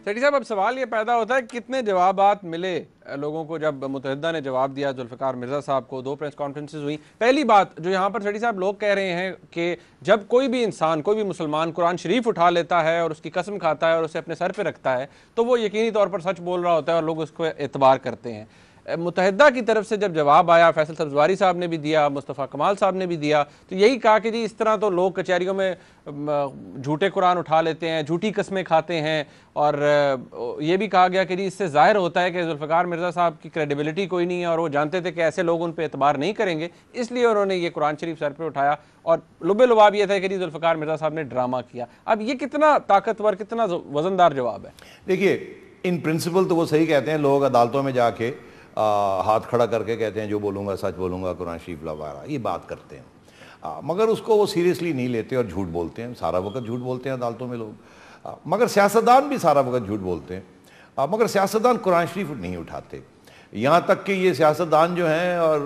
سیٹھی صاحب اب سوال یہ پیدا ہوتا ہے کتنے جوابات ملے لوگوں کو جب متحدہ نے جواب دیا ذوالفقار مرزا صاحب کو. 2 پریس کانفرنسز ہوئی. پہلی بات جو یہاں پر سیٹھی صاحب لوگ کہہ رہے ہیں کہ جب کوئی بھی انسان کوئی بھی مسلمان قرآن شریف اٹھا لیتا ہے اور اس کی قسم کھاتا ہے اور اسے اپنے سر پہ رکھتا ہے تو وہ یقینی طور پر سچ بول رہا ہوتا ہے اور لوگ اس کو اعتبار کرتے ہیں. متحدہ کی طرف سے جب جواب آیا، فیصل سبزواری صاحب نے بھی دیا، مصطفیٰ کمال صاحب نے بھی دیا، تو یہی کہا کہ جی اس طرح تو لوگ کچہریوں میں جھوٹے قرآن اٹھا لیتے ہیں، جھوٹی قسمیں کھاتے ہیں، اور یہ بھی کہا گیا کہ جی اس سے ظاہر ہوتا ہے کہ ذوالفقار مرزا صاحب کی کریڈیبلٹی کوئی نہیں ہے اور وہ جانتے تھے کہ ایسے لوگ ان پہ اعتبار نہیں کریں گے، اس لیے انہوں نے یہ قرآن شریف سر پہ اٹھایا. اور لب لباب یہ تھا کہ جی ذوالفقار مرزا صاحب نے ڈرامہ کیا. اب یہ کتنا طاقتور، کتنا وزندار جواب ہے؟ دیکھیے ان پرنسپل تو وہ صحیح کہتے ہیں، لوگ عدالتوں میں جا کے ہاتھ کھڑا کر کے کہتے ہیں جو بولوں گا سچ بولوں گا، قرآن شریف لوارا، یہ بات کرتے ہیں، مگر اس کو وہ سیریسلی نہیں لیتے اور جھوٹ بولتے ہیں. سارا وقت جھوٹ بولتے ہیں عدالتوں میں لوگ، مگر سیاستدان بھی سارا وقت جھوٹ بولتے ہیں، مگر سیاستدان قرآن شریف نہیں اٹھاتے. یہاں تک کہ یہ سیاستدان جو ہیں اور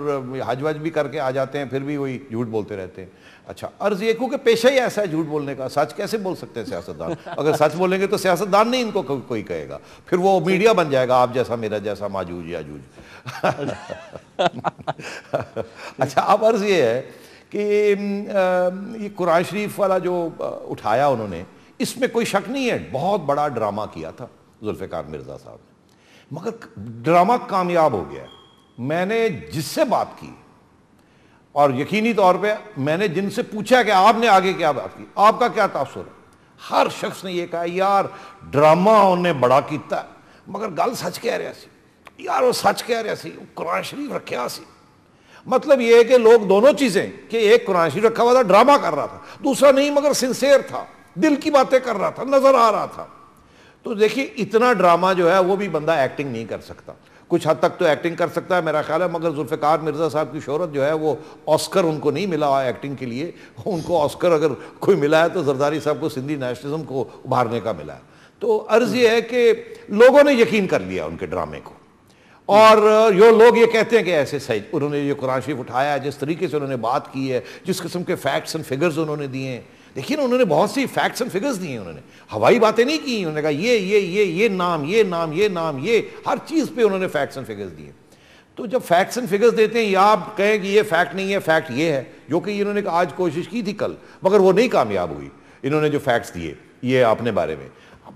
حج وج بھی کر کے آ جاتے ہیں پھر بھی وہی جھوٹ بولتے رہتے ہیں. اچھا عرض یہ کہ پیشہ ہی ایسا ہے جھوٹ بولنے کا، سچ کیسے بول سکتے ہیں سیاستدان؟ اگر سچ بولیں گے تو سیاستدان نہیں ان کو کوئی کہے گا، پھر وہ میڈیا بن جائے گا آپ جیسا میرا جیسا، ماجوج یاجوج. اچھا اب عرض یہ ہے کہ یہ قرآن شریف والا جو اٹھایا انہوں نے، اس میں کوئی شک نہیں ہے بہت بڑا ڈرامہ کیا تھا ذوالفقار مرزا صاحب نے، مگر ڈرامہ کامیاب ہو گیا. میں نے جس سے بات کی اور یقینی طور پہ میں نے جن سے پوچھا کہ آپ نے آگے کیا بات کی، آپ کا کیا تاثر ہے، ہر شخص نے یہ کہا یار ڈرامہ انہوں نے بڑا کیتا ہے مگر گل سچ کہہ رہا سی، یار وہ سچ کہہ رہا سی، قرآن شریف رکھیا سی. مطلب یہ ہے کہ لوگ دونوں چیزیں، کہ ایک قرآن شریف رکھا ہوا تھا ڈرامہ کر رہا تھا، دوسرا نہیں مگر سنسیئر تھا، دل کی باتیں کر رہا تھا، نظر آ رہا تھا. تو دیکھیے اتنا ڈرامہ جو ہے وہ بھی بندہ ایکٹنگ نہیں کر سکتا، کچھ حد تک تو ایکٹنگ کر سکتا ہے میرا خیال ہے، مگر ذوالفقار مرزا صاحب کی شہرت جو ہے وہ آسکر ان کو نہیں ملا ایکٹنگ کے لیے، ان کو آسکر اگر کوئی ملا ہے تو زرداری صاحب کو سندھی نیشنلزم کو ابھارنے کا ملا ہے. تو عرض یہ ہے کہ لوگوں نے یقین کر لیا ان کے ڈرامے کو، اور یہ لوگ یہ کہتے ہیں کہ ایسے صحیح انہوں نے یہ قرآن شریف اٹھایا ہے، جس طریقے سے انہوں نے بات کی ہے، جس قسم کے فیکٹس اینڈ فگرز انہوں نے دیے ہیں. دیکھیے نا انہوں نے بہت سی فیکٹس اینڈ فگرز دیے ہیں، انہوں نے ہوائی باتیں نہیں کی، انہوں نے کہا یہ نام یہ نام یہ نام، یہ ہر چیز پہ انہوں نے فیکٹس اینڈ فگرز دیے. تو جب فیکٹس اینڈ فگرز دیتے ہیں یا آپ کہیں کہ یہ فیکٹ نہیں ہے، فیکٹ یہ ہے، جو کہ انہوں نے آج کوشش کی تھی کل مگر وہ نہیں کامیاب ہوئی. انہوں نے جو فیکٹس دیے یہ اپنے بارے میں،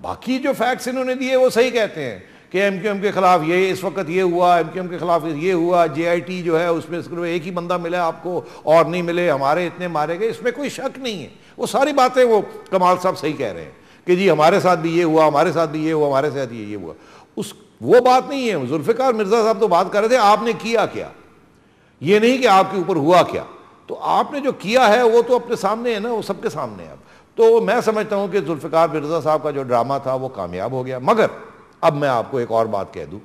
باقی جو فیکٹس انہوں نے دیے وہ صحیح کہتے ہیں کہ ایم کیو ایم کے خلاف یہ اس وقت یہ ہوا، ایم کیو ایم کے خلاف یہ ہوا، جے آئی ٹی جو ہے اس میں صرف ایک ہی بندہ ملا آپ کو اور نہیں ملے، ہمارے اتنے مارے گئے، اس میں کوئی شک نہیں ہے. وہ ساری باتیں وہ کمال صاحب صحیح کہہ رہے ہیں کہ جی ہمارے ساتھ بھی یہ ہوا، ہمارے ساتھ بھی یہ ہوا، ہمارے ساتھ یہ ہوا. وہ بات نہیں ہے. ذوالفقار مرزا صاحب تو بات کر رہے تھے آپ نے کیا کیا، یہ نہیں کہ آپ کے اوپر ہوا کیا. تو آپ نے جو کیا ہے وہ تو اپنے سامنے ہے نا، وہ سب کے سامنے ہے. اب تو میں سمجھتا ہوں کہ ذوالفقار مرزا صاحب کا جو ڈرامہ تھا وہ کامیاب ہو گیا. مگر اب میں آپ کو ایک اور بات کہہ دوں،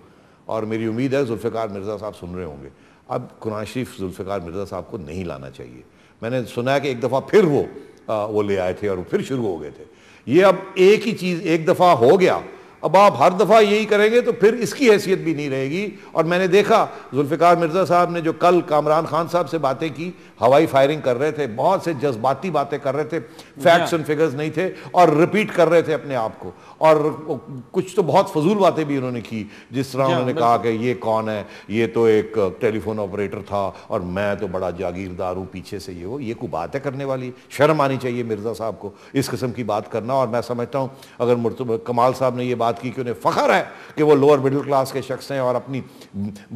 اور میری امید ہے ذوالفقار مرزا صاحب سن رہے ہوں گے، اب قرآن شریف ذوالفقار مرزا صاحب کو نہیں لانا چاہیے. میں نے سنا ہے کہ ایک دفعہ پھر وہ لے آئے تھے اور پھر شروع ہو گئے تھے. یہ اب ایک ہی چیز ایک دفعہ ہو گیا، اب آپ ہر دفعہ یہی کریں گے تو پھر اس کی حیثیت بھی نہیں رہے گی. اور میں نے دیکھا ذوالفقار مرزا صاحب نے جو کل کامران خان صاحب سے باتیں کی، ہوائی فائرنگ کر رہے تھے، بہت سے جذباتی باتیں کر رہے تھے، فیکٹس اینڈ فگرز نہیں تھے، اور ریپیٹ کر رہے تھے اپنے آپ کو. اور کچھ تو بہت فضول باتیں بھی انہوں نے کی، جس طرح انہوں نے کہا کہ یہ کون ہے، یہ تو ایک ٹیلی فون آپریٹر تھا اور میں تو بڑا جاگیردار ہوں پیچھے سے. یہ کوئی بات ہے کرنے والی؟ شرم آنی چاہیے مرزا صاحب کو اس قسم کی بات کرنا. اور میں سمجھتا ہوں اگر کمال صاحب نے یہ بات کی کہ انہیں فخر ہے کہ وہ لوور مڈل کلاس کے شخص ہیں اور اپنی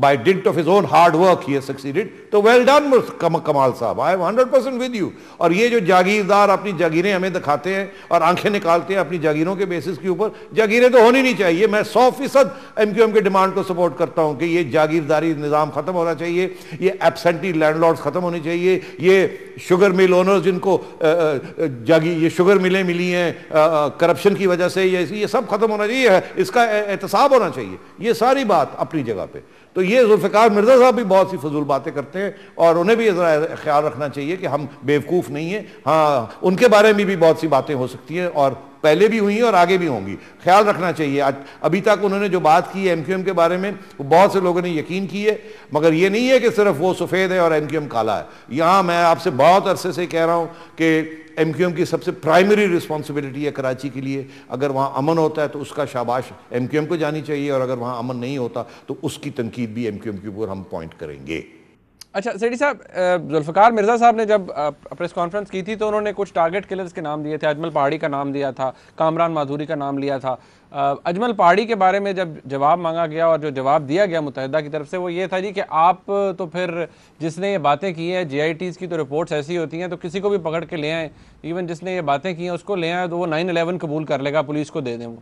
by dint of his own hard work he has succeeded, تو ویل ڈن کمال صاحب، آئی ایم 100% ود یو. اور یہ جو جاگیردار اپنی جاگیریں ہمیں دکھاتے ہیں اور آنکھیں نکالتے ہیں اپنی جاگیروں کے بیسس کے اوپر، جاگیریں تو ہونی نہیں چاہیے. میں 100% ایم کیو ایم کے ڈیمانڈ کو سپورٹ کرتا ہوں کہ یہ جاگیرداری نظام ختم ہونا چاہیے، یہ ایبسینٹی لینڈ لارڈز ختم ہونی چاہیے، یہ شوگر مل اونرز جن کو یہ شوگر ملیں ملی ہیں کرپشن کی وجہ سے، یہ سب ختم ہونا چاہیے، اس کا احتساب ہونا چاہیے. یہ ساری بات اپنی جگہ پہ. تو یہ ذوالفقار مرزا صاحب بھی بہت سی فضول باتیں کرتے ہیں اور انہیں بھی ذرا خیال رکھنا چاہیے کہ ہم بیوقوف نہیں ہیں. ہاں ان کے بارے میں بھی بہت سی باتیں ہو سکتی ہیں اور پہلے بھی ہوئی ہیں اور آگے بھی ہوں گی. خیال رکھنا چاہیے. ابھی تک انہوں نے جو بات کی ہے ایم کیو ایم کے بارے میں وہ بہت سے لوگوں نے یقین کی ہے, مگر یہ نہیں ہے کہ صرف وہ سفید ہے اور ایم کیو ایم کالا ہے. یہاں میں آپ سے بہت عرصے سے کہہ رہا ہوں کہ ایم کیو ایم کی سب سے پرائمری رسپانسبلٹی ہے کراچی کے لیے. اگر وہاں امن ہوتا ہے تو اس کا شاباش ایم کیو ایم کو جانی چاہیے, اور اگر وہاں امن نہیں ہوتا تو اس کی تنقید بھی ایم کیو ایم کے اوپر ہم پوائنٹ کریں گے. اچھا سیٹھی صاحب, ذوالفقار مرزا صاحب نے جب پریس کانفرنس کی تھی تو انہوں نے کچھ ٹارگٹ کلرز کے نام دیے تھے. اجمل پہاڑی کا نام دیا تھا, کامران مادھوری کا نام لیا تھا. اجمل پہاڑی کے بارے میں جب جواب مانگا گیا اور جو جواب دیا گیا متحدہ کی طرف سے وہ یہ تھا جی کہ آپ تو پھر جس نے یہ باتیں کی ہیں, جے آئی ٹیز کی تو رپورٹس ایسی ہوتی ہیں تو کسی کو بھی پکڑ کے لے آئیں, ایون جس نے یہ باتیں کی ہیں اس کو لے آئیں تو وہ 9/11 قبول کر لے گا, پولیس کو دے دیں. وہ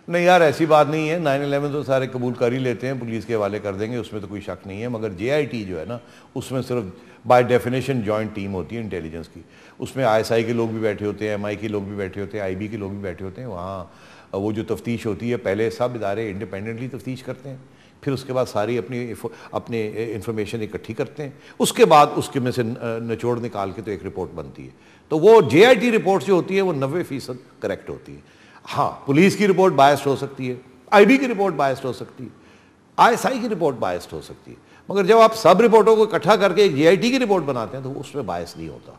نہیں یار, ایسی بات نہیں ہے. 9/11 تو سارے قبول کر ہی لیتے ہیں, پولیس کے حوالے کر دیں گے, اس میں تو کوئی شک نہیں ہے. مگر جے آئی ٹی جو ہے نا, اس میں صرف بائی ڈیفینیشن جوائنٹ ٹیم ہوتی ہے انٹیلیجنس کی. اس میں آئی ایس آئی کے لوگ بھی بیٹھے ہوتے ہیں, ایم آئی کے لوگ بھی بیٹھے ہوتے ہیں, آئی بی کے لوگ بھی بیٹھے ہوتے ہیں. وہاں وہ جو تفتیش ہوتی ہے, پہلے سب ادارے انڈیپینڈنٹلی تفتیش کرتے ہیں, پھر اس کے بعد ساری اپنی انفارمیشن اکٹھی کرتے ہیں, اس کے بعد اس کے میں سے نچوڑ نکال کے تو ایک رپورٹ بنتی ہے. تو وہ جے آئی ٹی رپورٹ جو ہوتی ہے وہ 90% کریکٹ ہوتی ہے. ہاں, پولیس کی رپورٹ بائسڈ ہو سکتی ہے, آئی بی کی رپورٹ بائسڈ ہو سکتی ہے, آئی ایس آئی کی رپورٹ بائسڈ ہو سکتی ہے, مگر جب آپ سب رپورٹوں کو اکٹھا کر کے جے آئی ٹی کی رپورٹ بناتے ہیں تو اس میں بائس نہیں ہوتا.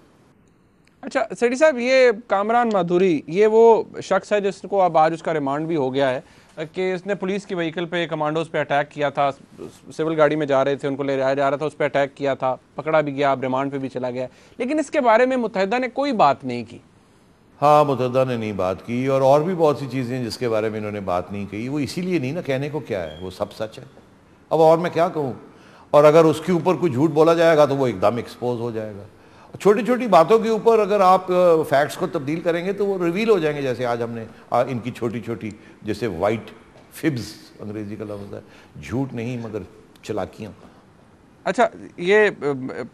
اچھا سیٹھی صاحب, یہ کامران مادھوری یہ وہ شخص ہے جس کو اب آج اس کا ریمانڈ بھی ہو گیا ہے کہ اس نے پولیس کی وہیکل پہ کمانڈوز پہ اٹیک کیا تھا, سول گاڑی میں جا رہے تھے, ان کو لے جایا جا رہا تھا, اس پہ اٹیک کیا تھا, پکڑا بھی گیا, اب ریمانڈ پہ بھی چلا گیا. لیکن اس کے بارے میں متحدہ نے کوئی بات نہیں کی. ہاں, متحدہ نے نہیں بات کی, اور بھی بہت سی چیزیں جس کے بارے میں انہوں نے بات نہیں کی. وہ اسی لیے نہیں نا, کہنے کو کیا ہے, وہ سب سچ ہے. اب اور میں کیا کہوں, اور اگر اس کے اوپر کوئی جھوٹ بولا جائے گا تو وہ ایک دم ایکسپوز ہو جائے گا. چھوٹی چھوٹی باتوں کے اوپر اگر آپ فیکٹس کو تبدیل کریں گے تو وہ ریویل ہو جائیں گے. جیسے آج ہم نے ان کی چھوٹی چھوٹی جیسے وائٹ فبز انگریزی کا لفظ ہے, جھوٹ نہیں مگر چلاکیاں. اچھا, یہ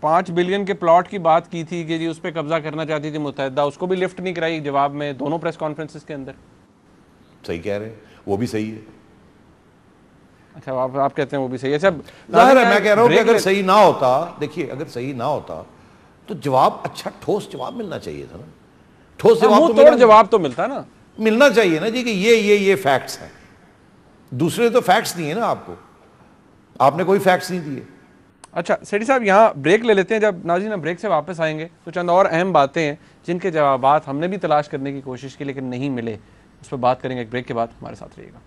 5 بلین کے پلاٹ کی بات کی تھی کہ جی اس پہ قبضہ کرنا چاہتی تھی متحدہ, اس کو بھی لفٹ نہیں کرائی جواب میں دونوں پریس کانفرنسز کے اندر. صحیح کہہ رہے ہیں, وہ بھی صحیح ہے. اچھا, آپ کہتے ہیں وہ بھی صحیح ہے. ظاہر ہے, میں کہہ رہا ہوں کہ اگر صحیح نہ ہوتا, دیکھیے اگر صحیح نہ ہوتا تو جواب اچھا ٹھوس جواب ملنا چاہیے تھا نا. ٹھوس جواب تو ملتا نا, ملنا چاہیے نا جی کہ یہ فیکٹس ہیں. دوسرے تو فیکٹس نہیں ہے نا, آپ نے کوئی فیکٹس نہیں دیے. اچھا سیٹھی صاحب, یہاں بریک لے لیتے ہیں. جب ناظرین ہم بریک سے واپس آئیں گے تو چند اور اہم باتیں ہیں جن کے جوابات ہم نے بھی تلاش کرنے کی کوشش کی لیکن نہیں ملے, اس پہ بات کریں گے ایک بریک کے بعد. ہمارے ساتھ رہیے گا.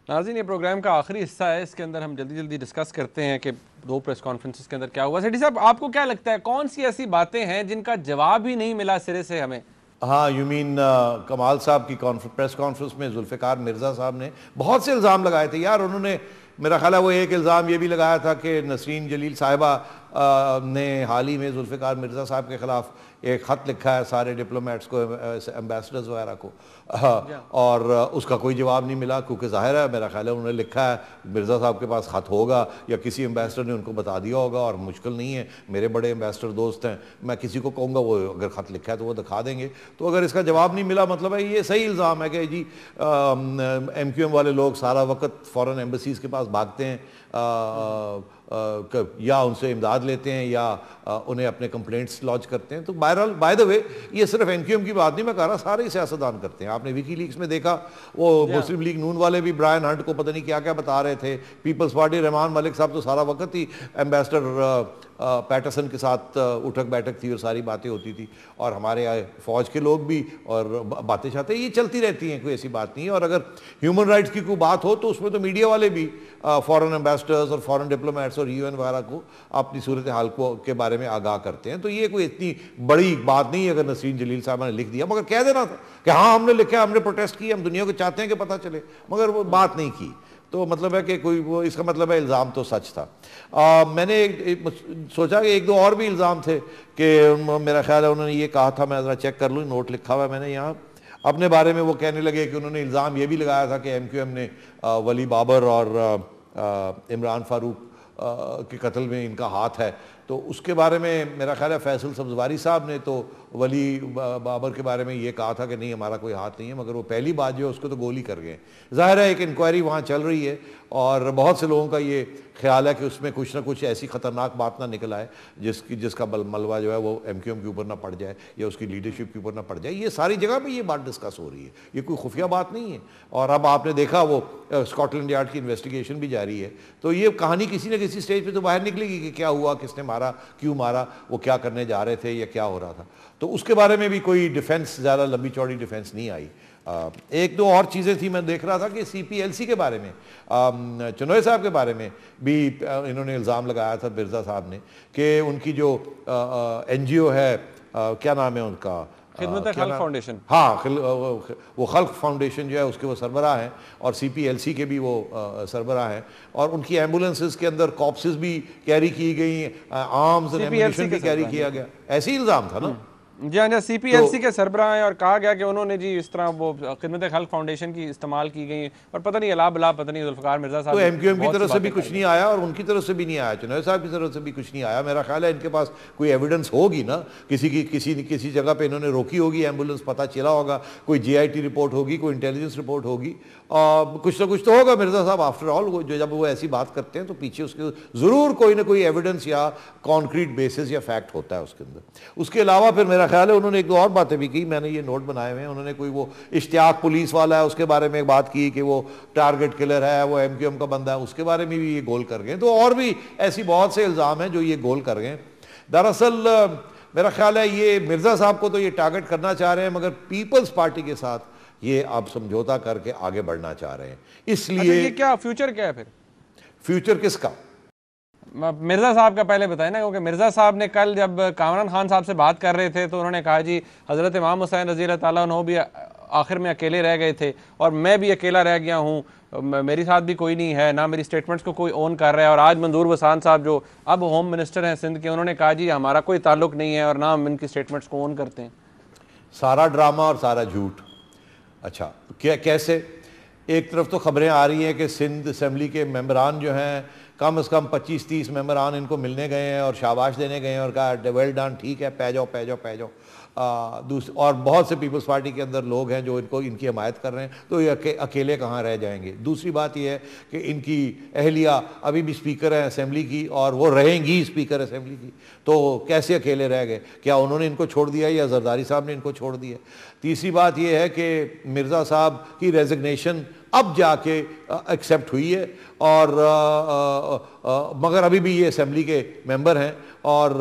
ناظرین, یہ پروگرام کا آخری حصہ ہے, اس کے اندر ہم جلدی ڈسکس کرتے ہیں کہ 2 پریس کانفرنسز کے اندر کیا ہوا. سیٹھی صاحب, آپ کو کیا لگتا ہے کون سی ایسی باتیں ہیں جن کا جواب ہی نہیں ملا سرے سے ہمیں؟ ہاں, یو مین کمال صاحب کی پریس کانفرنس میں ذوالفقار مرزا صاحب نے بہت سے الزام لگائے تھے. یار انہوں نے, میرا خیال ہے وہ ایک الزام یہ بھی لگایا تھا کہ نسرین جلیل صاحبہ نے حال ہی میں ذوالفقار مرزا صاحب کے خلاف ایک خط لکھا ہے سارے ڈپلومیٹس کو, ایمبیسڈرز وغیرہ کو, اور اس کا کوئی جواب نہیں ملا. کیونکہ ظاہر ہے, میرا خیال ہے انہوں نے لکھا ہے, مرزا صاحب کے پاس خط ہوگا یا کسی ایمبیسڈر نے ان کو بتا دیا ہوگا, اور مشکل نہیں ہے, میرے بڑے ایمبیسڈر دوست ہیں, میں کسی کو کہوں گا وہ اگر خط لکھا ہے تو وہ دکھا دیں گے. تو اگر اس کا جواب نہیں ملا, مطلب ہے یہ صحیح الزام ہے کہ جی ایم کیو ایم والے لوگ سارا وقت فورن ایمبیسیز کے پاس بھاگتے ہیں, یا ان سے امداد لیتے ہیں یا انہیں اپنے کمپلینٹس لانچ کرتے ہیں. تو بہرحال بائی دا وے یہ صرف این کیو ایم کی بات نہیں, میں کہہ رہا سارے سیاستدان کرتے ہیں. آپ نے ویکی لیکس میں دیکھا وہ مسلم لیگ نون والے بھی برائن ہنٹ کو پتہ نہیں کیا کیا بتا رہے تھے. پیپلز پارٹی رحمان ملک صاحب تو سارا وقت ہی ایمبیسڈر پیٹرسن کے ساتھ اٹھک بیٹھک تھی اور ساری باتیں ہوتی تھی, اور ہمارے فوج کے لوگ بھی, اور باتیں چاہتے ہیں, یہ چلتی رہتی ہیں, کوئی ایسی بات نہیں ہے. اور اگر ہیومن رائٹس کی کوئی بات ہو تو اس میں تو میڈیا والے بھی فورن ایمبیسڈرز اور فورن ڈپلومیٹس اور یو این وغیرہ کو اپنی صورتحال کے بارے میں آگاہ کرتے ہیں. تو یہ کوئی اتنی بڑی بات نہیں ہے اگر نسرین جلیل صاحبہ نے لکھ دیا, مگر کہہ دینا تھا کہ ہاں ہم نے لکھا, ہم نے پروٹیسٹ کیا, ہم دنیا کو چاہتے ہیں کہ پتہ چلے, مگر وہ بات نہیں کی. تو مطلب ہے کہ کوئی وہ, اس کا مطلب ہے الزام تو سچ تھا. میں نے سوچا کہ 1-2 اور بھی الزام تھے کہ میرا خیال ہے انہوں نے یہ کہا تھا, میں ذرا چیک کر لوں, نوٹ لکھا ہوا ہے میں نے یہاں اپنے بارے میں. وہ کہنے لگے کہ انہوں نے الزام یہ بھی لگایا تھا کہ ایم کیو ایم نے ولی بابر اور عمران فاروق کے قتل میں ان کا ہاتھ ہے. تو اس کے بارے میں میرا خیال ہے فیصل سبزواری صاحب نے تو ولی بابر کے بارے میں یہ کہا تھا کہ نہیں ہمارا کوئی ہاتھ نہیں ہے، مگر وہ پہلی بات جو ہے اس کو تو گولی کر گئے. ظاہر ہے ایک انکوائری وہاں چل رہی ہے اور بہت سے لوگوں کا یہ خیال ہے کہ اس میں کچھ نہ کچھ ایسی خطرناک بات نہ نکل آئے جس کا ملبہ جو ہے وہ ایم کیو ایم کے اوپر نہ پڑ جائے یا اس کی لیڈرشپ کے اوپر نہ پڑ جائے. یہ ساری جگہ پہ یہ بات ڈسکس ہو رہی ہے، یہ کوئی خفیہ بات نہیں ہے. اور اب آپ نے دیکھا وہ اسکاٹ لینڈ یارڈ کی انویسٹیگیشن بھی جاری ہے، تو یہ کہانی کسی نہ کسی سٹیج پہ تو باہر نکلے گی کہ کیا ہوا، کس نے مارا، کیوں مارا، وہ کیا کرنے جا رہے تھے یا کیا ہو رہا تھا. تو اس کے بارے میں بھی کوئی ڈیفنس، زیادہ لمبی چوڑی ڈیفنس نہیں آئی. ایک دو اور چیزیں تھیں میں دیکھ رہا تھا کہ سی پی ایل سی کے بارے میں، چنوئے صاحب کے بارے میں بھی انہوں نے الزام لگایا تھا مرزا صاحب نے کہ ان کی جو این جی او ہے، کیا نام ہے ان کا، خدمت خلق فاؤنڈیشن، ہاں وہ خلق فاؤنڈیشن جو ہے اس کے وہ سربراہ ہیں اور سی پی ایل سی کے بھی وہ سربراہ ہیں، اور ان کی ایمبولنسز کے اندر کارپسز بھی کیری کی گئی، آرمز اینڈ ایمونیشن بھی کیری کیا گیا. ایسے ہی الزام تھا نا. جی ہاں، سی پی ایل سی کے سربراہ ہیں اور کہا گیا کہ انہوں نے جی اس طرح وہ خدمت خلق فاؤنڈیشن کی استعمال کی گئی، اور پتہ نہیں الا بلا پتہ نہیں ذوالفقار مرزا صاحب. تو ایم کیو ایم کی طرف سے بھی کچھ نہیں آیا اور ان کی طرف سے بھی نہیں آیا، چنوئے صاحب کی طرف سے بھی کچھ نہیں آیا. میرا خیال ہے ان کے پاس کوئی ایویڈنس ہوگی نا، کسی جگہ پہ انہوں نے روکی ہوگی ایمبولنس، پتہ چلا ہوگا، کوئی جے آئی ٹی رپورٹ ہوگی، کوئی انٹیلیجنس رپورٹ ہوگی، کچھ نہ کچھ تو ہوگا. مرزا صاحب آفٹر آل جب وہ ایسی بات کرتے ہیں تو پیچھے اس کے ضرور کوئی نہ کوئی ایویڈنس یا کانکریٹ بیسس یا فیکٹ ہوتا ہے اس کے اندر. اس کے علاوہ پھر میرا خیال ہے انہوں نے ایک دو اور باتیں بھی کی، میں نے یہ نوٹ بنائے ہوئے ہیں. انہوں نے کوئی وہ اشتیاق پولیس والا ہے اس کے بارے میں بات کی کہ وہ ٹارگٹ کلر ہے، وہ ایم کیو ایم کا بندہ ہے، اس کے بارے میں بھی یہ گول کر گئے. تو اور بھی ایسی بہت سے الزام ہیں جو یہ گول کر گئے. دراصل میرا خیال ہے یہ مرزا صاحب کو تو یہ ٹارگٹ کرنا چاہ رہے ہیں، مگر پیپلز پارٹی کے ساتھ یہ آپ سمجھوتا کر کے آگے بڑھنا چاہ رہے ہیں. اس لیے یہ کیا فیوچر کیا ہے پھر؟ فیوچر کس کا؟ مرزا صاحب کا پہلے بتائیں نا، کیونکہ مرزا صاحب نے کل جب کامران خان صاحب سے بات کر رہے تھے تو انہوں نے کہا جی حضرت امام حسین رضی اللہ تعالیٰ عنہ بھی آخر میں اکیلے رہ گئے تھے اور میں بھی اکیلا رہ گیا ہوں، میری ساتھ بھی کوئی نہیں ہے، نہ میری سٹیٹمنٹس کو کوئی اون کر رہا ہے. اور آج منظور وسان صاحب جو اب ہوم منسٹر ہیں سندھ کے، انہوں نے کہا جی ہمارا کوئی تعلق نہیں ہے اور نہ ہم ان کی سٹیٹمنٹس کو اون کرتے ہیں. سارا ڈرامہ اور سارا جھوٹ. اچھا کیسے؟ ایک طرف تو خبریں آ رہی ہیں کہ سندھ اسمبلی کے ممبران جو ہیں کم از کم 25-30 ممبران ان کو ملنے گئے ہیں اور شاباش دینے گئے ہیں اور کہا ویل ڈن، ٹھیک ہے، پہ جاؤ. اور بہت سے پیپلز پارٹی کے اندر لوگ ہیں جو ان کی حمایت کر رہے ہیں، تو یہ اکیلے کہاں رہ جائیں گے. دوسری بات یہ ہے کہ ان کی اہلیہ ابھی بھی اسپیکر ہیں اسمبلی کی اور وہ رہیں گی اسپیکر اسمبلی کی، تو کیسے اکیلے رہ گئے؟ کیا انہوں نے ان کو چھوڑ دیا یا زرداری صاحب نے ان کو چھوڑ دیا؟ تیسری بات یہ ہے کہ مرزا صاحب کی ریزگنیشن اب جا کے ایکسیپٹ ہوئی ہے اور مگر ابھی بھی یہ اسمبلی کے ممبر ہیں اور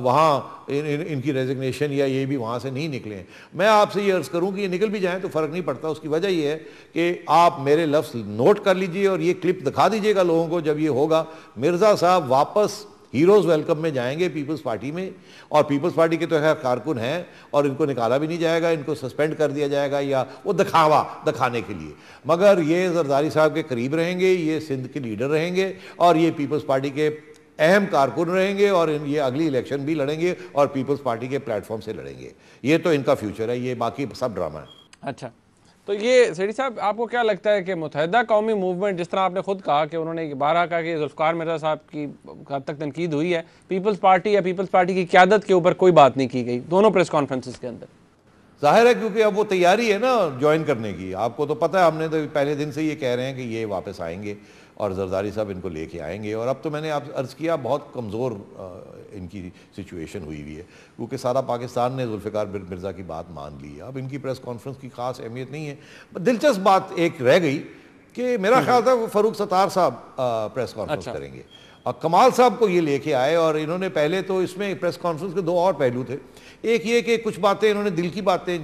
وہاں ان کی ریزگنیشن یا یہ بھی وہاں سے نہیں نکلے ہیں. میں آپ سے یہ عرض کروں کہ یہ نکل بھی جائیں تو فرق نہیں پڑتا. اس کی وجہ یہ ہے کہ آپ میرے لفظ نوٹ کر لیجئے اور یہ کلپ دکھا دیجئے گا لوگوں کو. جب یہ ہوگا مرزا صاحب واپس ہیروز ویلکم میں جائیں گے پیپلز پارٹی میں، اور پیپلز پارٹی کے تو خیر کارکن ہیں اور ان کو نکالا بھی نہیں جائے گا، ان کو سسپینڈ کر دیا جائے گا یا وہ دکھانے کے لیے، مگر یہ زرداری صاحب کے قریب رہیں گے، یہ سندھ کے لیڈر رہیں گے اور یہ پیپلز پارٹی کے اہم کارکن رہیں گے اور یہ اگلی الیکشن بھی لڑیں گے اور پیپلز پارٹی کے پلیٹ فارم سے لڑیں گے. یہ تو ان کا فیوچر ہے، یہ باقی سب ڈرامہ ہے. اچھا، تو یہ سیٹھی صاحب آپ کو کیا لگتا ہے کہ متحدہ قومی موومنٹ، جس طرح آپ نے خود کہا کہ انہوں نے بارہا کہا کہ ذوالفقار مرزا صاحب کی حد تک تنقید ہوئی ہے، پیپلز پارٹی یا پیپلز پارٹی کی قیادت کے اوپر کوئی بات نہیں کی گئی دونوں پریس کانفرنسز کے اندر؟ ظاہر ہے کیونکہ اب وہ تیاری ہے نا جوائن کرنے کی. آپ کو تو پتہ ہے ہم نے تو پہلے دن سے یہ کہہ رہے ہیں کہ یہ واپس آئیں گے اور زرداری صاحب ان کو لے کے آئیں گے. اور اب تو میں نے آپ عرض کیا بہت کمزور ان کی سچویشن ہوئی ہے کیونکہ سارا پاکستان نے ذوالفقار مرزا کی بات مان لی ہے. اب ان کی پریس کانفرنس کی خاص اہمیت نہیں ہے. دلچسپ بات ایک رہ گئی کہ میرا خیال تھا فاروق ستار صاحب پریس کانفرنس کریں گے اور کمال صاحب کو یہ لے کے آئے. اور انہوں نے پہلے تو اس میں پریس کانفرنس کے دو اور پہلو تھے. ایک یہ کہ کچھ باتیں انہوں نے دل کی باتیں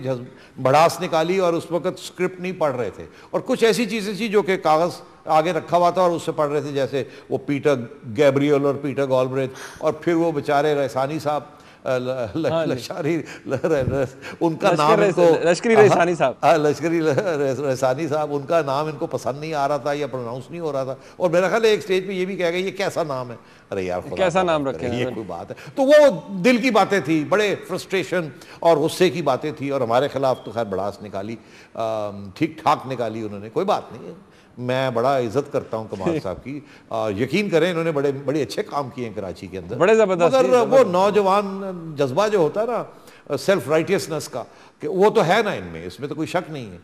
بڑاس نکالی اور اس وقت سکرپٹ نہیں پڑھ رہے تھے، اور کچھ ایسی چیزیں تھیں جو کہ کاغذ آگے رکھا ہوا تھا اور اس سے پڑھ رہے تھے، جیسے وہ پیٹر گیبریل اور پیٹر گالبریتھ اور پھر وہ بیچارے ریسانی صاحب لشکری ان کا نام لشکری ریسانی صاحب ان کا نام ان کو پسند نہیں آ رہا تھا یا پروناؤنس نہیں ہو رہا تھا. اور میرا خیال ہے ایک سٹیج پہ یہ بھی کہہ گئے یہ کیسا نام ہے، ارے یار کیسا نام رکھے یہ کوئی بات ہے. تو وہ دل کی باتیں تھی، بڑے فرسٹریشن اور غصے کی باتیں تھی اور ہمارے خلاف تو خیر بڑاس نکالی، ٹھیک ٹھاک نکالی انہوں نے. کوئی بات نہیں ہے، میں بڑا عزت کرتا ہوں کمال صاحب کی، یقین کریں انہوں نے بڑے اچھے کام کیے ہیں کراچی کے اندر، بڑے زبردست، مگر وہ نوجوان جذبہ جو ہوتا ہے نا سیلف رائٹیسنس کا، کہ وہ تو ہے نا ان میں، اس میں تو کوئی شک نہیں ہے.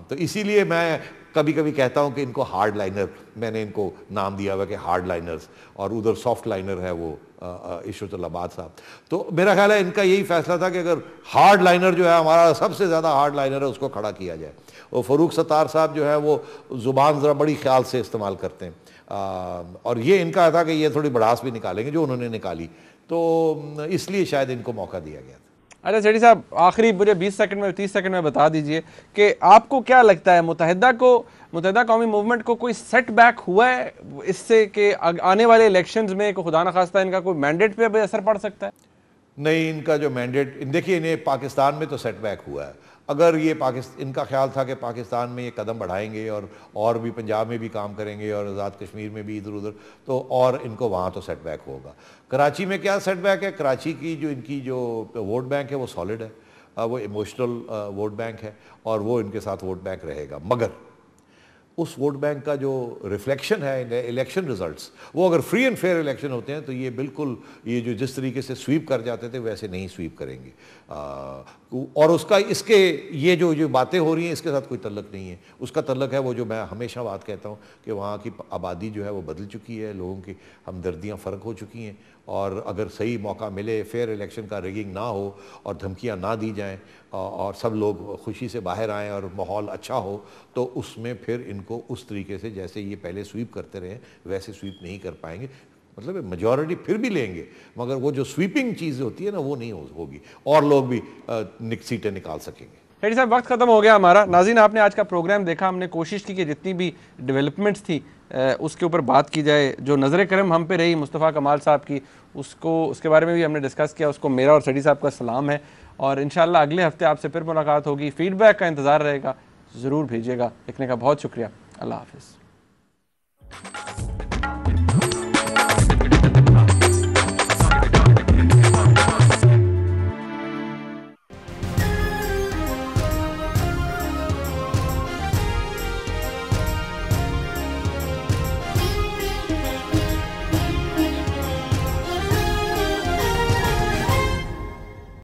تو اسی لیے میں کبھی کبھی کہتا ہوں کہ ان کو ہارڈ لائنر، میں نے ان کو نام دیا ہوا کہ ہارڈ لائنرز، اور ادھر سافٹ لائنر ہے وہ عشرت اللہ آباد صاحب. تو میرا خیال ہے ان کا یہی فیصلہ تھا کہ اگر ہارڈ لائنر جو ہے ہمارا سب سے زیادہ ہارڈ لائنر ہے اس کو کھڑا کیا جائے. وہ فاروق ستار صاحب جو ہے وہ زبان ذرا بڑی خیال سے استعمال کرتے ہیں، اور یہ ان کا تھا کہ یہ تھوڑی بڑاس بھی نکالیں گے جو انہوں نے نکالی، تو اس لیے شاید ان کو موقع دیا گیا تھا. اچھا سیٹھی صاحب، آخری مجھے 20 سیکنڈ میں 30 سیکنڈ میں بتا دیجئے کہ آپ کو کیا لگتا ہے متحدہ قومی موومنٹ کو کوئی سیٹ بیک ہوا ہے اس سے کہ آنے والے الیکشنز میں کوئی خدا نخواستہ ان کا کوئی مینڈیٹ پہ بھی اثر پڑ سکتا ہے؟ نہیں، ان کا جو مینڈیٹ، دیکھیے انہیں پاکستان میں تو سیٹ بیک ہوا ہے. اگر یہ ان کا خیال تھا کہ پاکستان میں یہ قدم بڑھائیں گے اور بھی پنجاب میں بھی کام کریں گے اور آزاد کشمیر میں بھی ادھر ادھر، تو اور ان کو وہاں تو سیٹ بیک ہوگا. کراچی میں کیا سیٹ بیک ہے؟ کراچی کی جو ان کی جو ووٹ بینک ہے وہ سالڈ ہے، وہ ایموشنل ووٹ بینک ہے اور وہ ان کے ساتھ ووٹ بینک رہے گا. مگر اس ووٹ بینک کا جو ریفلیکشن ہے الیکشن ریزلٹس، وہ اگر فری اینڈ فیئر الیکشن ہوتے ہیں تو یہ بالکل یہ جو جس طریقے سے سویپ کر جاتے تھے ویسے نہیں سویپ کریں گے. اور اس کے یہ جو باتیں ہو رہی ہیں اس کے ساتھ کوئی تعلق نہیں ہے. اس کا تعلق ہے وہ جو میں ہمیشہ بات کہتا ہوں کہ وہاں کی آبادی جو ہے وہ بدل چکی ہے، لوگوں کی ہمدردیاں فرق ہو چکی ہیں، اور اگر صحیح موقع ملے، فیئر الیکشن کا ریگنگ نہ ہو اور دھمکیاں نہ دی جائیں اور سب لوگ خوشی سے باہر آئیں اور ماحول اچھا ہو، تو اس میں پھر ان کو اس طریقے سے جیسے یہ پہلے سویپ کرتے رہے ویسے سویپ نہیں کر پائیں گے. مطلب میجورٹی پھر بھی لیں گے مگر وہ جو سویپنگ چیز ہوتی ہے نا وہ نہیں ہوگی، اور لوگ بھی سیٹیں نکال سکیں گے. سیٹھی صاحب وقت ختم ہو گیا ہمارا. ناظرین آپ نے آج کا پروگرام دیکھا، ہم نے کوشش کی کہ جتنی بھی ڈیولپمنٹس تھی اس کے اوپر بات کی جائے. جو نظر کرم ہم پہ رہی مصطفیٰ کمال صاحب کی، اس کے بارے میں بھی ہم نے ڈسکس کیا. اس کو میرا اور سیٹھی صاحب کا سلام ہے، اور انشاءاللہ اگلے ہفتے آپ سے پھر ملاقات ہوگی. فیڈ بیک کا انتظار رہے گا، ضرور بھیجیے گا. لکھنے کا بہت شکریہ. اللہ حافظ.